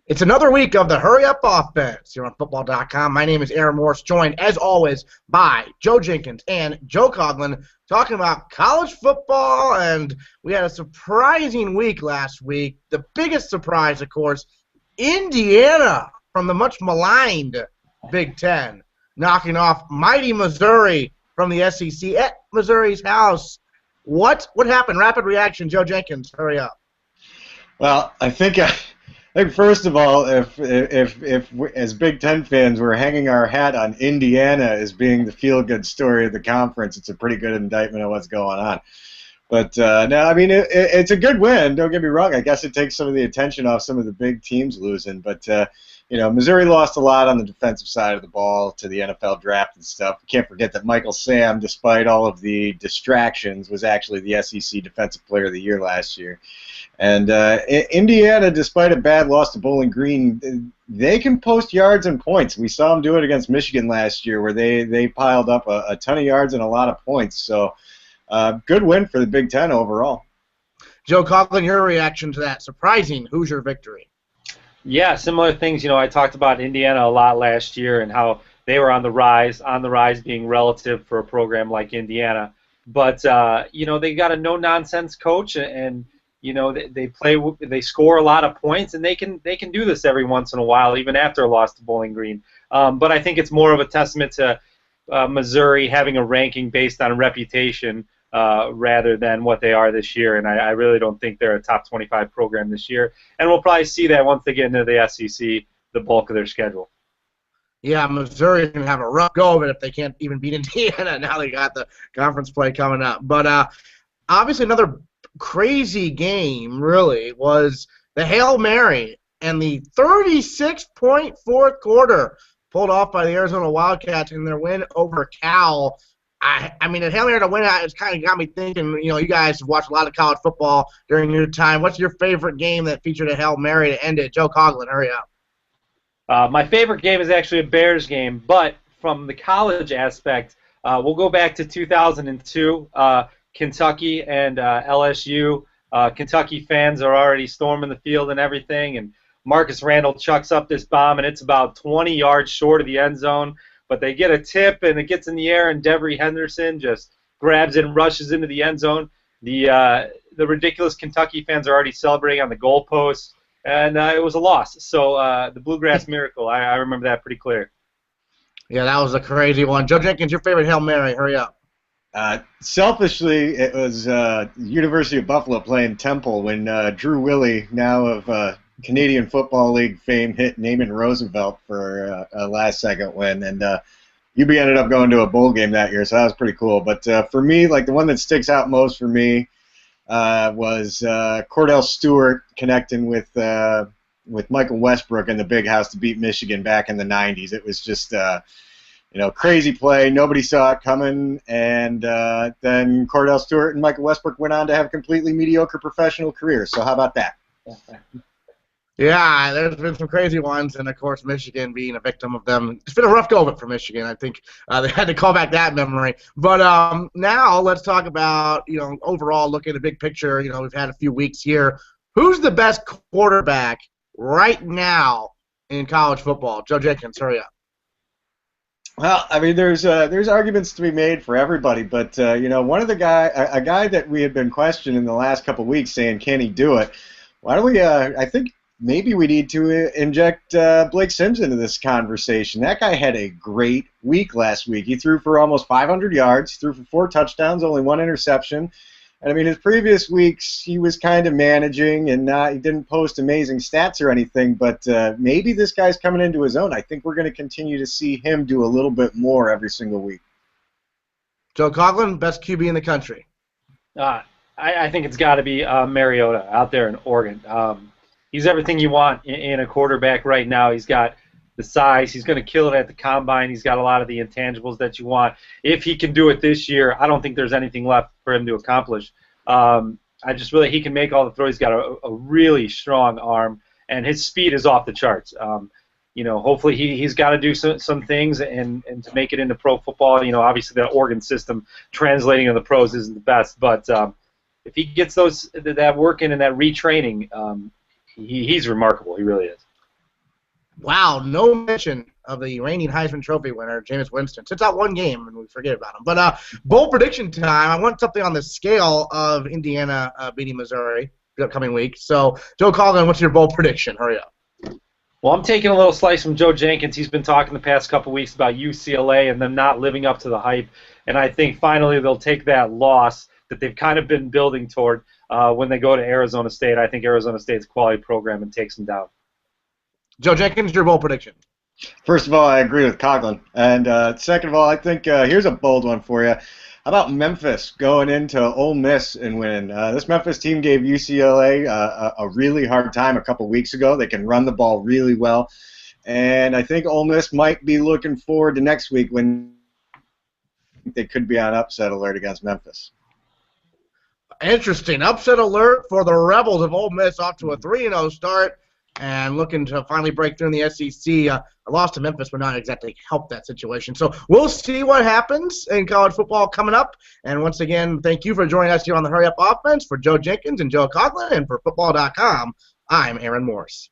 It's another week of the Hurry Up Offense here on Football.com. My name is Aaron Morse, joined, as always, by Joe Jenkins and Joe Coughlin, talking about college football, and we had a surprising week last week. The biggest surprise, of course, Indiana from the much-maligned Big Ten, knocking off mighty Missouri from the SEC at Missouri's house. What happened? Rapid reaction, Joe Jenkins, hurry up. Well, I think first of all, if we, as Big Ten fans we're hanging our hat on Indiana as being the feel-good story of the conference, it's a pretty good indictment of what's going on. But no, I mean it's a good win. Don't get me wrong. I guess it takes some of the attention off some of the big teams losing. But Missouri lost a lot on the defensive side of the ball to the NFL draft and stuff. We can't forget that Michael Sam, despite all of the distractions, was actually the SEC Defensive Player of the Year last year. And Indiana, despite a bad loss to Bowling Green, they can post yards and points. We saw them do it against Michigan last year, where they piled up a ton of yards and a lot of points. So good win for the Big Ten overall. Joe Coughlin, your reaction to that surprising Hoosier victory? Yeah, similar things. I talked about Indiana a lot last year and how they were on the rise being relative for a program like Indiana. But, they got a no-nonsense coach, and they score a lot of points, and they can do this every once in a while, even after a loss to Bowling Green. But I think it's more of a testament to Missouri having a ranking based on reputation rather than what they are this year, and I really don't think they're a top 25 program this year. And we'll probably see that once they get into the SEC, the bulk of their schedule. Yeah, Missouri's going to have a rough go of it if they can't even beat Indiana. Now they got the conference play coming up. But obviously another crazy game, really, was the Hail Mary and the 36-point fourth quarter pulled off by the Arizona Wildcats in their win over Cal. I mean, the Hail Mary to win out, it's kind of got me thinking, you guys have watched a lot of college football during your time. What's your favorite game that featured a Hail Mary to end it? Joe Coughlin, hurry up. My favorite game is actually a Bears game, but from the college aspect, we'll go back to 2002, Kentucky and LSU. Kentucky fans are already storming the field and everything, and Marcus Randall chucks up this bomb, and it's about 20 yards short of the end zone. But they get a tip, and it gets in the air, and Devery Henderson just grabs it and rushes into the end zone. The ridiculous Kentucky fans are already celebrating on the goalpost, and it was a loss. So the Bluegrass Miracle, I remember that pretty clear. Yeah, that was a crazy one. Joe Jenkins, your favorite Hail Mary, hurry up. Selfishly, it was University of Buffalo playing Temple when Drew Willie, now of Canadian Football League fame, hit Naaman Roosevelt for a last-second win, and UB ended up going to a bowl game that year, so that was pretty cool. But for me, the one that sticks out most for me was Cordell Stewart connecting with Michael Westbrook in the Big House to beat Michigan back in the 90s. It was just crazy play. Nobody saw it coming, and then Cordell Stewart and Michael Westbrook went on to have completely mediocre professional careers. So how about that? Yeah, there's been some crazy ones, and of course Michigan being a victim of them. It's been a rough go of it for Michigan. I think they had to call back that memory. But now let's talk about overall, look at the big picture. We've had a few weeks here. Who's the best quarterback right now in college football? Joe Jenkins, hurry up. Well, I mean, there's arguments to be made for everybody, but one of a guy that we had been questioning the last couple of weeks, saying, can he do it? Why don't we? I think maybe we need to inject Blake Sims into this conversation. That guy had a great week last week. He threw for almost 500 yards, threw for 4 touchdowns, only 1 interception. And I mean, his previous weeks he was kind of managing, and he didn't post amazing stats or anything. But maybe this guy's coming into his own. I think we're going to continue to see him do a little bit more every single week. Joe Coughlin, best QB in the country. I think it's got to be Mariota out there in Oregon. He's everything you want in a quarterback right now. He's got the size. He's going to kill it at the combine. He's got a lot of the intangibles that you want. If he can do it this year, I don't think there's anything left for him to accomplish. He can make all the throws. He's got a really strong arm, and his speed is off the charts. Hopefully he's got to do some things and to make it into pro football. Obviously the Oregon system translating to the pros isn't the best, but if he gets that work in and that retraining, he's remarkable. He really is. Wow, no mention of the reigning Heisman Trophy winner, Jameis Winston. Sits out one game, and we forget about him. But bowl prediction time. I want something on the scale of Indiana beating Missouri the upcoming week. So, Joe Coughlin, what's your bowl prediction? Hurry up. Well, I'm taking a little slice from Joe Jenkins. He's been talking the past couple weeks about UCLA and them not living up to the hype. And I think finally they'll take that loss that they've kind of been building toward when they go to Arizona State. I think Arizona State's a quality program and takes them down. Joe Jenkins, your bowl prediction. First of all, I agree with Coughlin. And second of all, I think here's a bold one for you. How about Memphis going into Ole Miss and winning? This Memphis team gave UCLA a really hard time a couple weeks ago. They can run the ball really well. And I think Ole Miss might be looking forward to next week when they could be on upset alert against Memphis. Interesting. Upset alert for the Rebels of Ole Miss, off to a 3-0 start and looking to finally break through in the SEC. A loss to Memphis would not exactly help that situation. So we'll see what happens in college football coming up. And once again, thank you for joining us here on the Hurry Up Offense. For Joe Jenkins and Joe Coughlin, and for Football.com, I'm Aaron Morse.